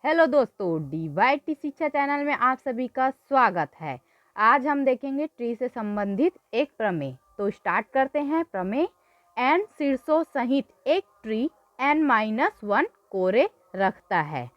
Hello दोस्तों, DYT शिक्षा channel में आप सभी का स्वागत है। आज हम देखेंगे ट्री से संबंधित एक प्रमेय। तो स्टार्ट करते हैं प्रमेय। n शीर्षों सहित एक ट्री n-1 कोरे रखता है।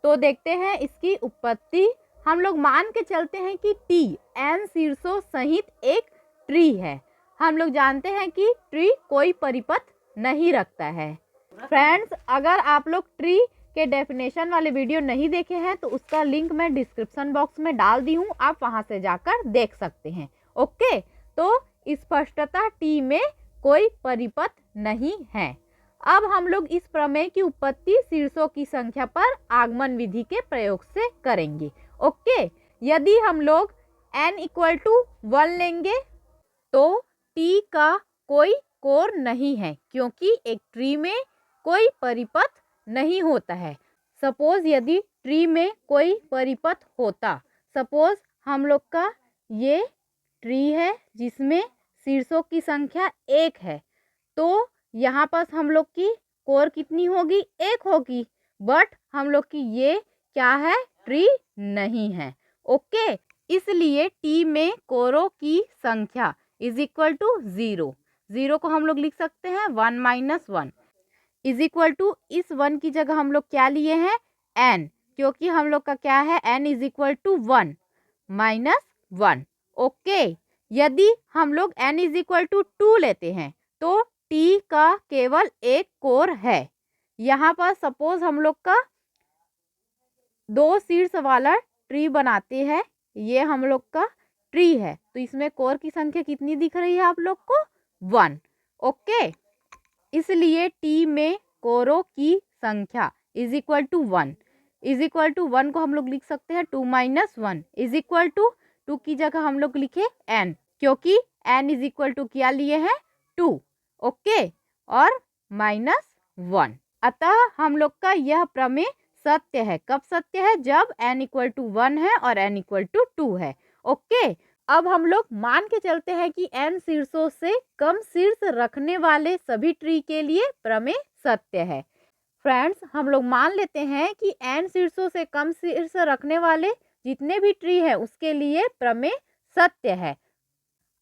तो देखते हैं इसकी उत्पत्ति। हम लोग मान के चलते हैं कि T n शीर्षों सहित एक ट्री है। हम लोग जानते हैं कि ट्री कोई परिपथ नहीं रखता है। फ्रेंड्स, अगर आप लोग ट्री के डेफिनेशन वाले वीडियो नहीं देखे हैं तो उसका लिंक मैं डिस्क्रिप्शन बॉक्स में डाल दी हूँ, आप वहां से जाकर देख सकते हैं। ओके, तो स्पष्टतः टी में कोई परिपथ नहीं है। अब हम लोग इस प्रमेय की उत्पत्ति शीर्षों की संख्या पर आगमन विधि के प्रयोग से करेंगे। ओके, यदि हम लोग n=1 लेंगे तो टी का कोई कोर नहीं है, क्योंकि एक ट्री में कोई परिपथ नहीं होता है। सपोज यदि ट्री में कोई परिपथ होता, सपोज हम लोग का ये ट्री है जिसमें शीर्षों की संख्या 1 है, तो यहाँ पर हम लोग की कोर कितनी होगी? 1 होगी। बट हम लोग की ये क्या है? ट्री नहीं है। ओके, इसलिए टी में कोरों की संख्या =0। 0 को हम लोग लिख सकते हैं 1 - 1 इस 1 की जगह हम लोग क्या लिए हैं? n, क्योंकि हम लोग का क्या है? n =1 - 1। ओके, यदि हम लोग n=2 लेते हैं तो t का केवल एक कोर है। यहाँ पर सपोज हम लोग का 2 शीर्ष वाला ट्री बनाते हैं, ये हम लोग का ट्री है, तो इसमें कोर की संख्या कितनी दिख रही है आप लोग को? 1। ओके, इसलिए टी में कोरों की संख्या =1। =1 को हम लोग लिख सकते हैं 2 - 1 2 की जगह हम लोग लिखे n, क्योंकि n क्या लिए हैं? 2। ओके, और -1। अतः हम लोग का यह प्रमेय सत्य है। कब सत्य है? जब n=1 है और n=2 है। ओके, अब हम लोग मान के चलते हैं कि n शीर्षों से कम शीर्ष रखने वाले सभी ट्री के लिए प्रमेय सत्य है। फ्रेंड्स, हम लोग मान लेते हैं कि n शीर्षों से कम शीर्ष रखने वाले जितने भी ट्री है उसके लिए प्रमेय सत्य है।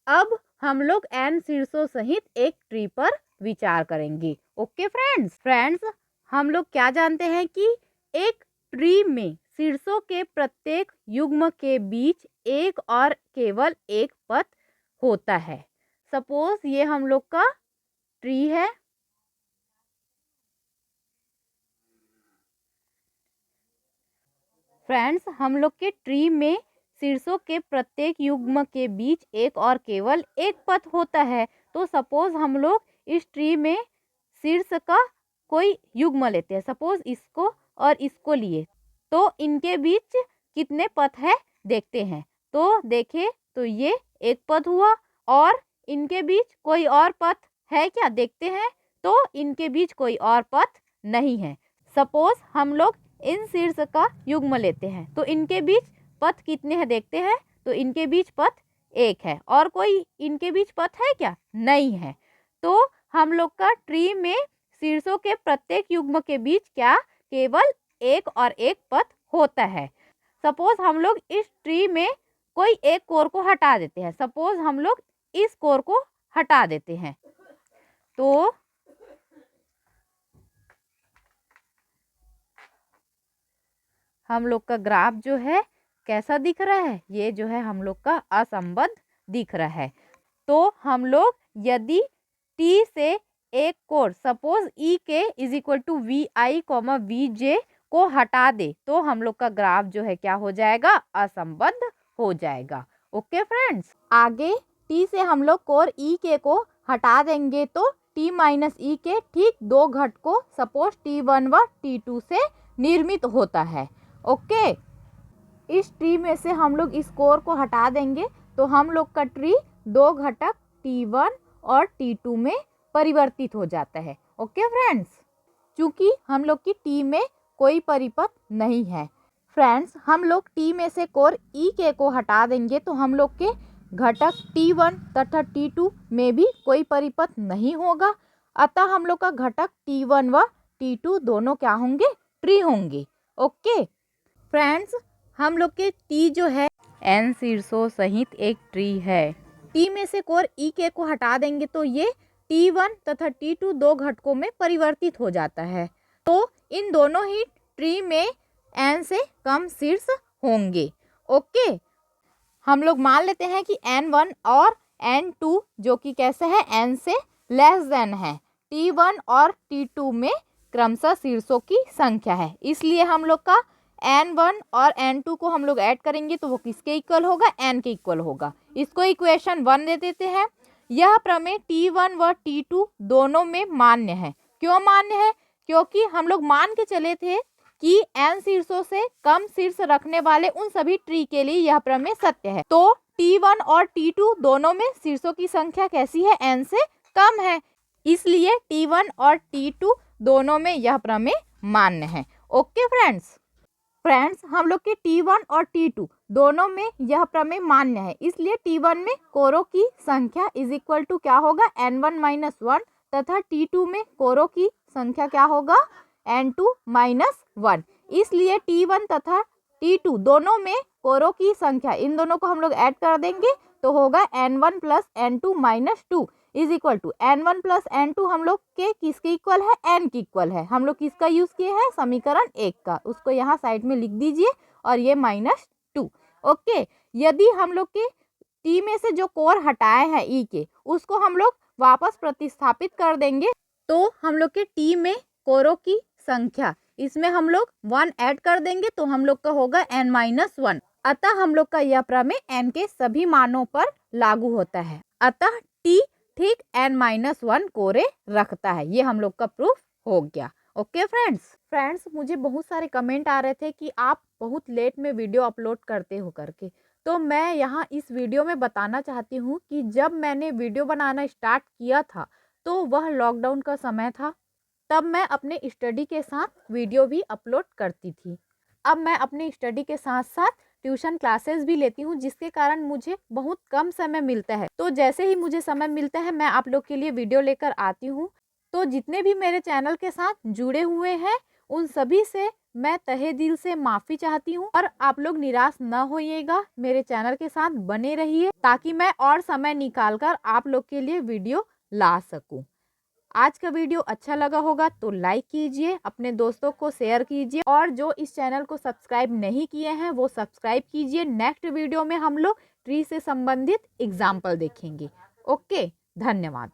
अब हम लोग n शीर्षों सहित एक ट्री पर विचार करेंगे। ओके फ्रेंड्स, हम लोग क्या जानते हैं कि एक ट्री में शीर्षों के प्रत्येक युग्म के बीच एक और केवल एक पथ होता है। सपोज ये हम लोग का ट्री है, फ्रेंड्स, हम लोग के ट्री में शीर्षों के प्रत्येक युग्म के बीच एक और केवल एक पथ होता है। तो सपोज हम लोग इस ट्री में शीर्ष का कोई युग्म लेते हैं, सपोज इसको और इसको लिए, तो इनके बीच कितने पथ है देखते हैं। तो देखें तो ये एक पथ हुआ, और इनके बीच कोई और पथ है क्या? देखते हैं तो इनके बीच कोई और पथ नहीं है। सपोज हम लोग इन शीर्ष का युग्म लेते हैं, तो इनके बीच पथ कितने हैं देखते हैं। तो इनके बीच पथ 1 है, और कोई इनके बीच पथ है क्या? नहीं है। तो हम लोग का ट्री में शीर्षों के प्रत्येक युग्म के बीच क्या? केवल एक और एक पथ होता है। सपोज हम लोग इस ट्री में कोई एक कोर को हटा देते हैं, सपोज हम लोग इस कोर को हटा देते हैं, तो हम लोग का ग्राफ जो है कैसा दिख रहा है? ये जो है हम लोग का असंबद्ध दिख रहा है। तो हम लोग यदि टी से एक कोर सपोज ई के =vi, vj को हटा दे तो हम लोग का ग्राफ जो है क्या हो जाएगा? असंबद्ध हो जाएगा। ओके फ्रेंड्स, आगे टी से हम लोग कोर ई के को हटा देंगे तो t - e के ठीक 2 घटकों सपोज t1 व t2 से निर्मित होता है। ओके, इस ट्री में से हम लोग इस कोर को हटा देंगे तो हम लोग का ट्री 2 घटक t1 और t2 में परिवर्तित हो जाता है। ओके फ्रेंड्स, चूंकि हम लोग की टी में कोई परिपथ नहीं है। फ्रेंड्स, हम लोग टी में से कोर ई के को हटा देंगे तो हम लोग के घटक t1 तथा t2 में भी कोई परिपथ नहीं होगा। अतः हम लोग का घटक t1 व t2 दोनों क्या होंगे? ट्री होंगे। ओके फ्रेंड्स, हम लोग के टी जो है एन शीर्षों सहित एक ट्री है। टी में से कोर ई के को हटा देंगे तो ये T1 तथा T2 दो घटकों में परिवर्तित हो जाता है। तो इन दोनों ही ट्री में एन से कम शीर्ष होंगे। ओके, हम लोग मान लेते हैं कि N1 और N2 जो कि कैसे है, N से लेस देन है। T1 और T2 में क्रमशः शीर्षों की संख्या है, इसलिए हम लोग का N1 और N2 को हम लोग ऐड करेंगे तो वो किसके इक्वल होगा, N के इक्वल होगा। इसको इक्वेशन 1 दे देते हैं। यह प्रमेय T1 व T2 दोनों में मान्य है। क्यों मान्य है? क्योंकि हम लोग मान के चले थे कि N शीर्षों से कम शीर्ष रखने वाले उन सभी ट्री के लिए यह प्रमेय सत्य है। तो T1 और T2 दोनों में शीर्षों की संख्या कैसी है, N से कम है, इसलिए T1 और T2 दोनों में यह प्रमेय मान्य है। ओके फ्रेंड्स, हम लोग के T1 और T2 दोनों में यह प्रमेय मान्य है, इसलिए T1 में कोरों की संख्या इज इक्वल टू क्या होगा, N1 माइनस 1 तथा T2 में कोरों की संख्या क्या होगा, N2 माइनस 1। इसलिए T1 तथा T2 दोनों में कोरों की संख्या, इन दोनों को हम लोग ऐड कर देंगे तो होगा N1 plus N2 minus 2 is equal to N1 plus N2 हम लोग के किसके इक्वल है, N के इक्वल है। हम लोग किसका यूज किए हैं, समीकरण 1 का, उसको यहाँ साइड में लिख दीजिए और ये माइनस 2। ओके, यदि हम लोग के टी में से जो कोर हटाए हैं ई के, उसको हम लोग वापस प्रतिस्थापित कर देंगे तो हम लोग के टी में कोरों की संख्या, इसमें हम लोग 1 ऐड कर देंगे तो हम लोग का होगा N माइनस 1। अतः हम लोग का यह प्रमेय N के सभी मानों पर लागू होता है। अतः टी ठीक N माइनस 1 कोरे रखता है। ये हम लोग का प्रूफ हो गया। ओके फ्रेंड्स, मुझे बहुत सारे कमेंट आ रहे थे कि आप बहुत लेट में वीडियो अपलोड करते हो करके, तो मैं यहाँ इस वीडियो में बताना चाहती हूँ कि जब मैंने वीडियो बनाना स्टार्ट किया था तो वह लॉकडाउन का समय था। तब मैं अपने स्टडी के साथ वीडियो भी अपलोड करती थी। अब मैं अपने स्टडी के साथ साथ ट्यूशन क्लासेस भी लेती हूँ, जिसके कारण मुझे बहुत कम समय मिलता है। तो जैसे ही मुझे समय मिलता है मैं आप लोग के लिए वीडियो लेकर आती हूँ। तो जितने भी मेरे चैनल के साथ जुड़े हुए हैं उन सभी से मैं तहे दिल से माफ़ी चाहती हूँ और आप लोग निराश न होइएगा, मेरे चैनल के साथ बने रहिए ताकि मैं और समय निकाल कर आप लोग के लिए वीडियो ला सकूँ। आज का वीडियो अच्छा लगा होगा तो लाइक कीजिए, अपने दोस्तों को शेयर कीजिए और जो इस चैनल को सब्सक्राइब नहीं किए हैं वो सब्सक्राइब कीजिए। नेक्स्ट वीडियो में हम लोग ट्री से संबंधित एग्जाम्पल देखेंगे। ओके, धन्यवाद।